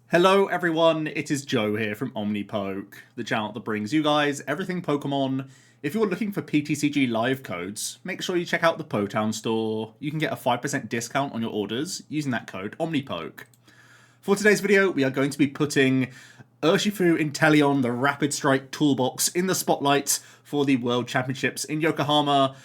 Hello everyone, it is Joe here from OmniPoke, the channel that brings you guys everything Pokemon. If you're looking for PTCG live codes, make sure you check out the Potown store. You can get a 5% discount on your orders using that code OmniPoke. For today's video, we are going to be putting Urshifu Inteleon, the Rapid Strike Toolbox, in the spotlight for the World Championships in Yokohama.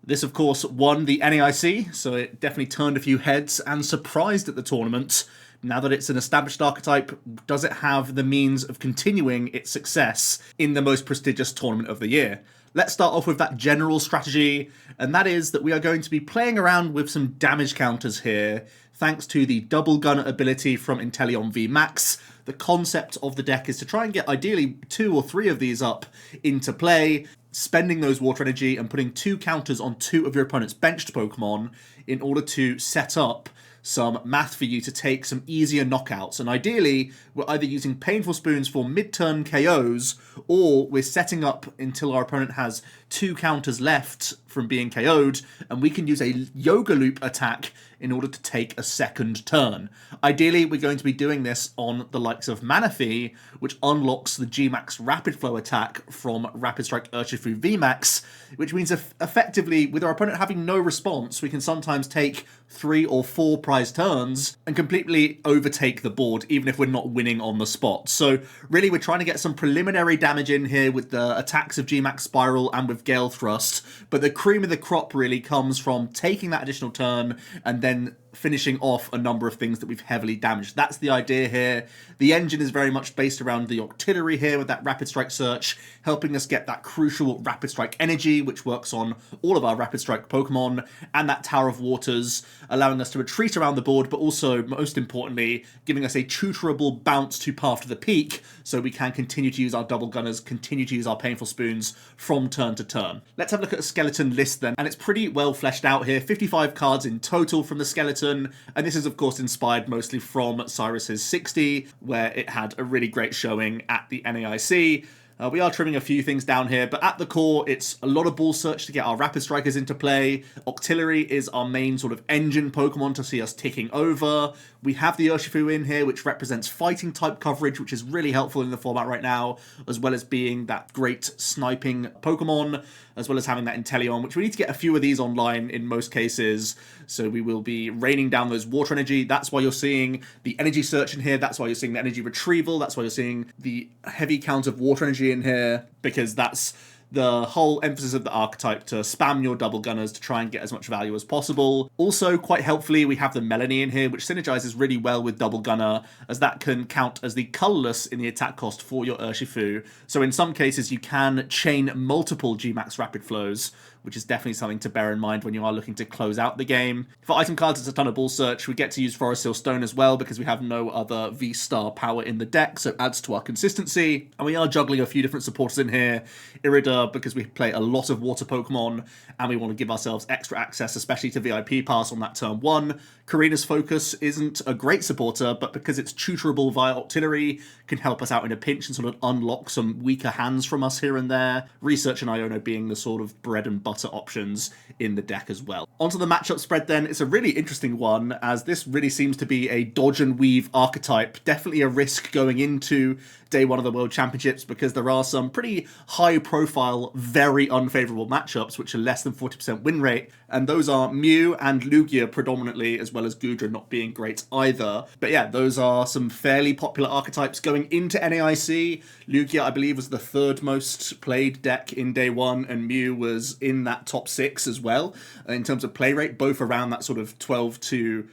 This, of course, won the Naic, so it definitely turned a few heads and surprised at the tournament. Now that it's an established archetype, does it have the means of continuing its success in the most prestigious tournament of the year? Let's start off with that general strategy, and that is that we are going to be playing around with some damage counters here, thanks to the double gunner ability from Inteleon VMAX. The concept of the deck is to try and get ideally 2 or 3 of these up into play, spending those water energy and putting 2 counters on 2 of your opponent's benched Pokemon in order to set up some math for you to take some easier knockouts. And ideally, we're either using Painful Spoons for mid-turn KOs, or we're setting up until our opponent has 2 counters left from being KO'd, and we can use a Yoga Loop attack in order to take a second turn. Ideally, we're going to be doing this on the likes of Manaphy, which unlocks the G-Max Rapid Flow attack from Rapid Strike Urshifu VMAX, which means effectively, with our opponent having no response, we can sometimes take 3 or 4 prize turns and completely overtake the board, even if we're not winning on the spot. So really, we're trying to get some preliminary damage in here with the attacks of G-Max Spiral and with Gale Thrust, but the cream of the crop really comes from taking that additional turn and then finishing off a number of things that we've heavily damaged. That's the idea here. The engine is very much based around the Octillery here with that Rapid Strike Search, helping us get that crucial Rapid Strike energy, which works on all of our Rapid Strike Pokemon, and that Tower of Waters, allowing us to retreat around the board, but also, most importantly, giving us a tutorable bounce to Path to the Peak, so we can continue to use our Double Gunners, continue to use our Painful Spoons from turn to turn. Let's have a look at the skeleton list then, and it's pretty well fleshed out here. 55 cards in total from the skeleton, and this is of course inspired mostly from Cyrus's 60, where it had a really great showing at the Naic. We are trimming a few things down here, but at the core, it's a lot of ball search to get our Rapid Strikers into play. Octillery is our main sort of engine Pokemon to see us ticking over. We have the Urshifu in here, which represents fighting type coverage, which is really helpful in the format right now, as well as being that great sniping Pokemon, as well as having that Inteleon, which we need to get a few of these online in most cases. So we will be raining down those water energy. That's why you're seeing the energy search in here. That's why you're seeing the energy retrieval. That's why you're seeing the heavy count of water energy in here, because that's the whole emphasis of the archetype, to spam your double gunners to try and get as much value as possible. Also, quite helpfully, we have the Melanie in here, which synergizes really well with double gunner, as that can count as the colorless in the attack cost for your Urshifu. So in some cases, you can chain multiple G-Max Rapid Flows, which is definitely something to bear in mind when you are looking to close out the game. For item cards, it's a ton of ball search. We get to use Forest Seal Stone as well, because we have no other V-Star power in the deck, so it adds to our consistency. And we are juggling a few different supporters in here. Irida, because we play a lot of water Pokemon, and we want to give ourselves extra access, especially to VIP Pass on that turn 1. Karina's Focus isn't a great supporter, but because it's tutorable via Octillery, can help us out in a pinch and sort of unlock some weaker hands from us here and there. Research and Iono being the sort of bread and butter options in the deck as well. Onto the matchup spread then. It's a really interesting one, as this really seems to be a dodge and weave archetype. Definitely a risk going into day 1 of the World Championships, because there are some pretty high profile, very unfavourable matchups which are less than 40% win rate, and those are Mew and Lugia predominantly, as well as Goodra not being great either. But yeah, those are some fairly popular archetypes going into NAIC. Lugia, I believe, was the 3rd most played deck in day 1, and Mew was in that top 6 as well in terms of play rate, both around that sort of 12 to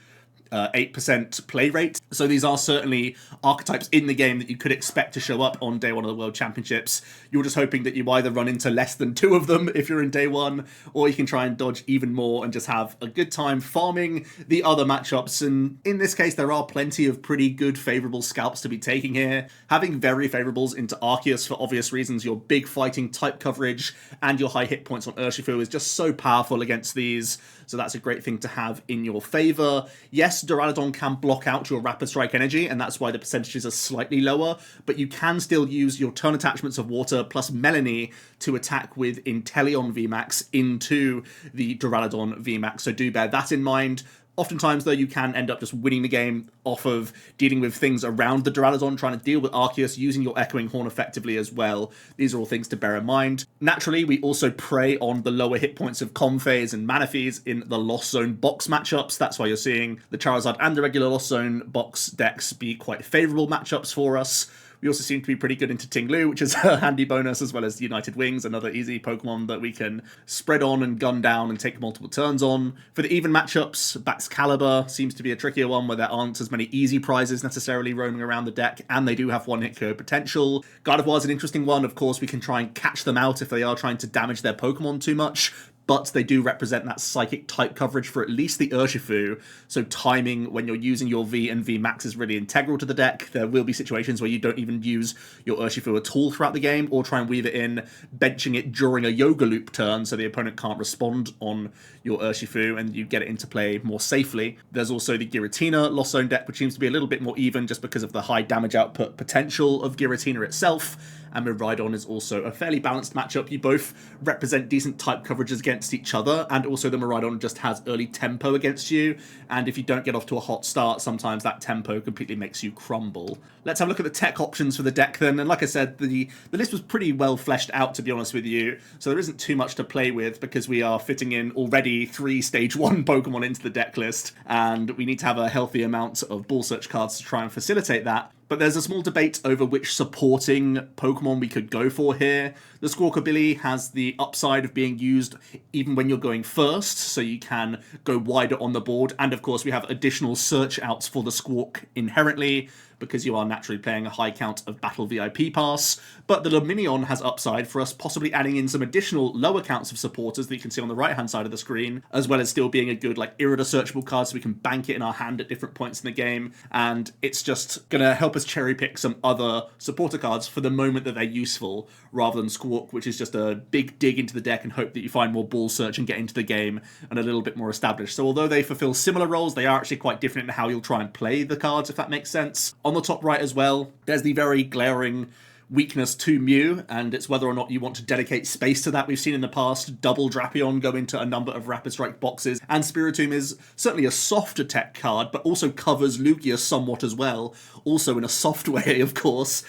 8% play rate. So these are certainly archetypes in the game that you could expect to show up on day 1 of the World Championships. You're just hoping that you either run into less than 2 of them if you're in day 1, or you can try and dodge even more and just have a good time farming the other matchups. And in this case, there are plenty of pretty good favourable scalps to be taking here. Having very favourables into Arceus for obvious reasons, your big fighting type coverage and your high hit points on Urshifu is just so powerful against these. So that's a great thing to have in your favour. Yes, Duraludon can block out your Rapid Strike energy, and that's why the percentages are slightly lower, but you can still use your turn attachments of Water plus Melanie to attack with Inteleon VMAX into the Duraludon VMAX, so do bear that in mind. Oftentimes, though, you can end up just winning the game off of dealing with things around the Duraludon, trying to deal with Arceus, using your Echoing Horn effectively as well. These are all things to bear in mind. Naturally, we also prey on the lower hit points of Comphase and Manaphy's in the Lost Zone box matchups. That's why you're seeing the Charizard and the regular Lost Zone box decks be quite favourable matchups for us. We also seem to be pretty good into Tinglu, which is a handy bonus, as well as United Wings, another easy Pokemon that we can spread on and gun down and take multiple turns on. For the even matchups, Baxcalibur seems to be a trickier one where there aren't as many easy prizes necessarily roaming around the deck, and they do have one-hit KO potential. Gardevoir is an interesting one. Of course, we can try and catch them out if they are trying to damage their Pokemon too much, but they do represent that psychic type coverage for at least the Urshifu, so timing when you're using your V and V Max is really integral to the deck. There will be situations where you don't even use your Urshifu at all throughout the game, or try and weave it in, benching it during a Yoga Loop turn so the opponent can't respond on your Urshifu and you get it into play more safely. There's also the Giratina Lost Zone deck, which seems to be a little bit more even just because of the high damage output potential of Giratina itself. And Miraidon is also a fairly balanced matchup. You both represent decent type coverages against each other, and also the Miraidon just has early tempo against you, and if you don't get off to a hot start, sometimes that tempo completely makes you crumble. Let's have a look at the tech options for the deck then, and like I said, the list was pretty well fleshed out, to be honest with you, so there isn't too much to play with because we are fitting in already 3 Stage 1 Pokemon into the deck list, and we need to have a healthy amount of Ball Search cards to try and facilitate that. But there's a small debate over which supporting Pokemon we could go for here. The Squawkabilly has the upside of being used even when you're going first, so you can go wider on the board. And of course, we have additional search outs for the Squawk inherently, because you are naturally playing a high count of Battle VIP Pass. But the Lumineon has upside for us possibly adding in some additional lower counts of supporters that you can see on the right-hand side of the screen, as well as still being a good Irida searchable card so we can bank it in our hand at different points in the game. And it's just going to help us cherry pick some other supporter cards for the moment that they're useful, rather than Squawk, which is just a big dig into the deck and hope that you find more Ball Search and get into the game and a little bit more established. So although they fulfill similar roles, they are actually quite different in how you'll try and play the cards, if that makes sense. On the top right as well, there's the very glaring weakness to Mew, and it's whether or not you want to dedicate space to that. We've seen in the past double Drapion go into a number of Rapid Strike boxes, and Spiritomb is certainly a softer tech card, but also covers Lugia somewhat as well, also in a soft way, of course,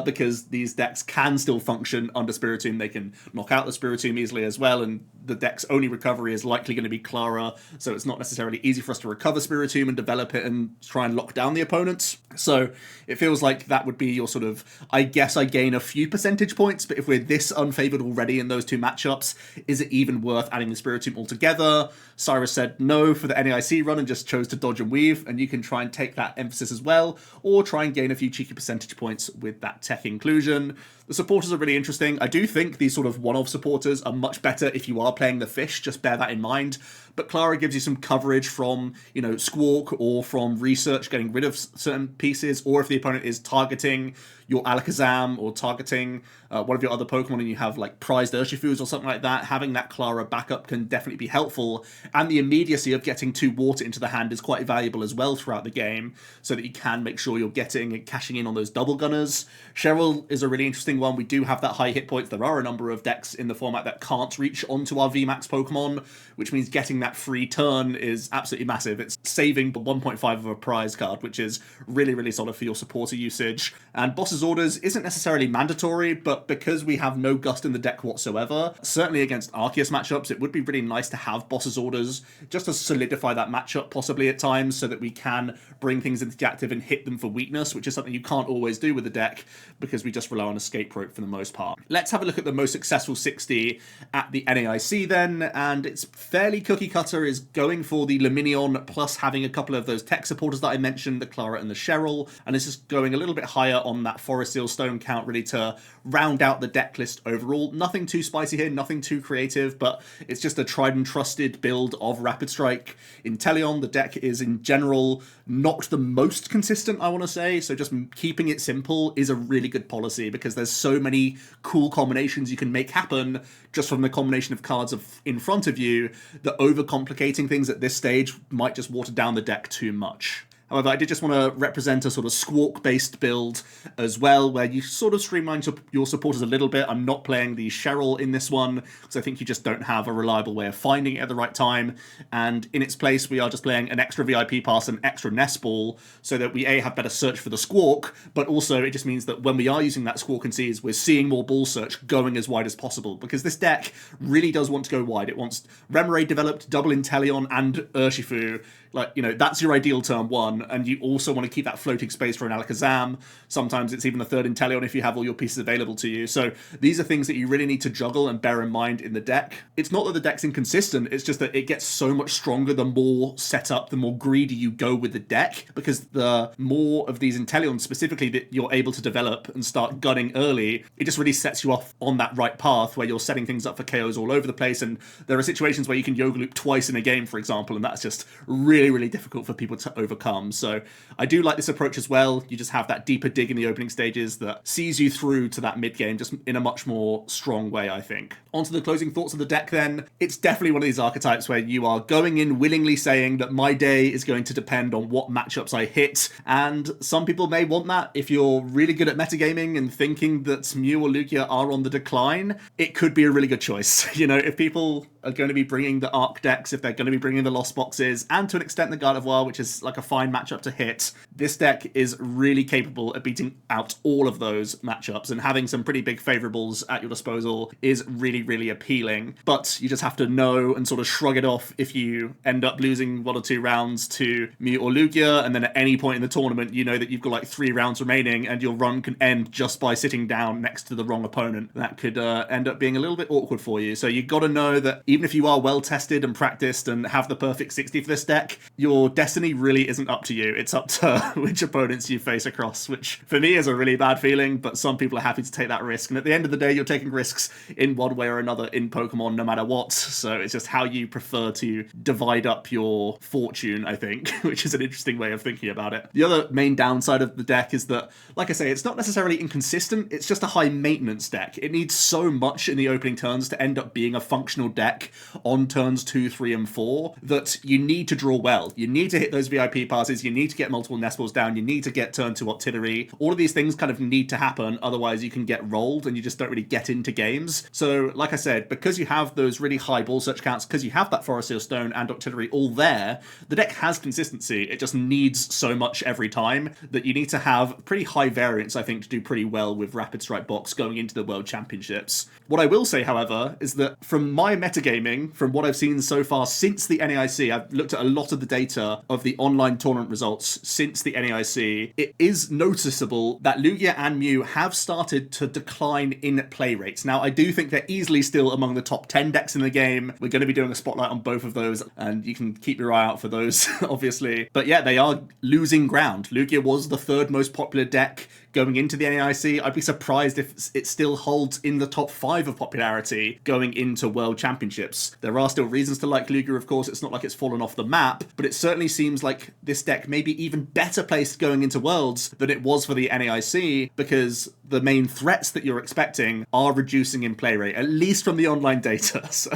because these decks can still function under Spiritomb. They can knock out the Spiritomb easily as well, and the deck's only recovery is likely going to be Clara, so it's not necessarily easy for us to recover Spiritomb and develop it and try and lock down the opponents. So it feels like that would be your sort of, I guess I gain a few percentage points, but if we're this unfavored already in those two matchups, is it even worth adding the Spiritomb altogether? Cyrus said no for the NAIC run and just chose to dodge and weave, and you can try and take that emphasis as well, or try and gain a few cheeky percentage points with that tech inclusion. The supporters are really interesting. I do think these sort of one-off supporters are much better if you are playing the fish, just bear that in mind. But Clara gives you some coverage from, Squawk or from research, getting rid of certain pieces, or if the opponent is targeting your Alakazam or targeting one of your other Pokemon and you have prized Urshifus or something like that, having that Clara backup can definitely be helpful. And the immediacy of getting 2 water into the hand is quite valuable as well throughout the game, so that you can make sure you're getting and cashing in on those double gunners. Cheryl is a really interesting one. We do have that high hit points. There are a number of decks in the format that can't reach onto our VMAX Pokemon, which means getting that free turn is absolutely massive. It's saving 1.5 of a prize card, which is really, really solid for your supporter usage. And Boss's Orders isn't necessarily mandatory, but because we have no Gust in the deck whatsoever, certainly against Arceus matchups, it would be really nice to have Boss's Orders just to solidify that matchup possibly at times, so that we can bring things into the active and hit them for weakness, which is something you can't always do with the deck because we just rely on Escape Rope for the most part. Let's have a look at the most successful 60 at the NAIC then, and it's fairly cookie cutter, is going for the Lumineon plus having a couple of those tech supporters that I mentioned, the Clara and the Cheryl, and it's just going a little bit higher on that Forest Seal Stone count really to round out the deck list overall. Nothing too spicy here, nothing too creative, but it's just a tried and trusted build of Rapid Strike. Inteleon, the deck is in general not the most consistent, I want to say, so just keeping it simple is a really good policy because there's so many cool combinations you can make happen just from the combination of cards in front of you that overcomplicating things at this stage might just water down the deck too much. However, I did just want to represent a sort of Squawk-based build as well, where you sort of streamline your supporters a little bit. I'm not playing the Cheryl in this one, because I think you just don't have a reliable way of finding it at the right time. And in its place, we are just playing an extra VIP pass and extra nest ball, so that we have better search for the Squawk, but also it just means that when we are using that Squawk and Seas, we're seeing more ball search going as wide as possible, because this deck really does want to go wide. It wants Remoraid developed, double Inteleon, and Urshifu. Like, you know, that's your ideal turn one, and you also want to keep that floating space for an Alakazam. Sometimes it's even a third Inteleon if you have all your pieces available to you. So these are things that you really need to juggle and bear in mind in the deck. It's not that the deck's inconsistent, it's just that it gets so much stronger the more set up, the more greedy you go with the deck, because the more of these Inteleons specifically that you're able to develop and start gunning early, it just really sets you off on that right path where you're setting things up for KOs all over the place. And there are situations where you can Yoga Loop twice in a game, for example, and that's just really difficult for people to overcome. So I do like this approach as well. You just have that deeper dig in the opening stages that sees you through to that mid game just in a much more strong way, I think. On to the closing thoughts of the deck then. It's definitely one of these archetypes where you are going in willingly saying that my day is going to depend on what matchups I hit, and some people may want that. If you're really good at metagaming and thinking that Mew or Lugia are on the decline, it could be a really good choice. You know, if people are going to be bringing the Arc decks, if they're going to be bringing the Lost Boxes, and to an extent the Gardevoir, which is like a fine matchup to hit, this deck is really capable of beating out all of those matchups, and having some pretty big favourables at your disposal is really appealing. But you just have to know and sort of shrug it off if you end up losing 1 or 2 rounds to Mew or Lugia, and then at any point in the tournament you know that you've got like 3 rounds remaining and your run can end just by sitting down next to the wrong opponent. That could end up being a little bit awkward for you. So you've got to know that even if you are well tested and practiced and have the perfect 60 for this deck, your destiny really isn't up to you. It's up to which opponents you face across, which for me is a really bad feeling, but some people are happy to take that risk. And at the end of the day, you're taking risks in one way or another in Pokemon, no matter what. So it's just how you prefer to divide up your fortune, I think, which is an interesting way of thinking about it. The other main downside of the deck is that, like I say, it's not necessarily inconsistent, it's just a high maintenance deck. It needs so much in the opening turns to end up being a functional deck on turns 2, 3, and 4 that you need to draw well. You need to hit those VIP passes, you need to get multiple nest balls down, you need to get turn 2 artillery. All of these things kind of need to happen, otherwise you can get rolled and you just don't really get into games. So, like I said, because you have those really high ball search counts, because you have that Forest Seal Stone and artillery all there, the deck has consistency. It just needs so much every time that you need to have pretty high variance, I think, to do pretty well with Rapid Strike Box going into the World Championships. What I will say, however, is that from my metagaming, from what I've seen so far since the NAIC, I've looked at a lot of the data of the online tournament results since the NAIC, it is noticeable that Lugia and Mew have started to decline in play rates. Now, I do think they're easily still among the top 10 decks in the game. We're going to be doing a spotlight on both of those, and you can keep your eye out for those, obviously. But yeah, they are losing ground. Lugia was the 3rd most popular deck going into the NAIC. I'd be surprised if it still holds in the top 5 of popularity going into World Championships. There are still reasons to like Lugia, of course. It's not like it's fallen off the map, but it certainly seems like this deck may be even better placed going into Worlds than it was for the NAIC, because the main threats that you're expecting are reducing in play rate, at least from the online data. So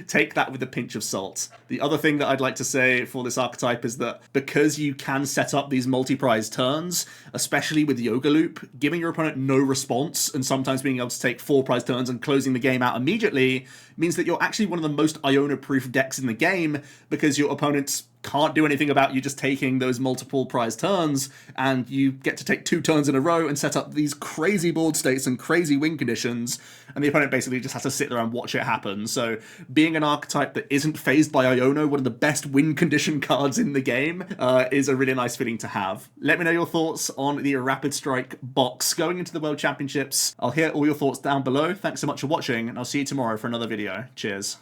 take that with a pinch of salt. The other thing that I'd like to say for this archetype is that because you can set up these multi-prize turns, especially with Yoga Loop, giving your opponent no response and sometimes being able to take 4 prize turns and closing the game out immediately means that you're actually one of the most Iona-proof decks in the game, because your opponents can't do anything about you just taking those multiple prize turns, and you get to take 2 turns in a row and set up these crazy board states and crazy win conditions, and the opponent basically just has to sit there and watch it happen. So being an archetype that isn't phased by Iona, one of the best win condition cards in the game, is a really nice feeling to have. Let me know your thoughts on the Rapid Strike box going into the World Championships. I'll hear all your thoughts down below. Thanks so much for watching, and I'll see you tomorrow for another video. Cheers.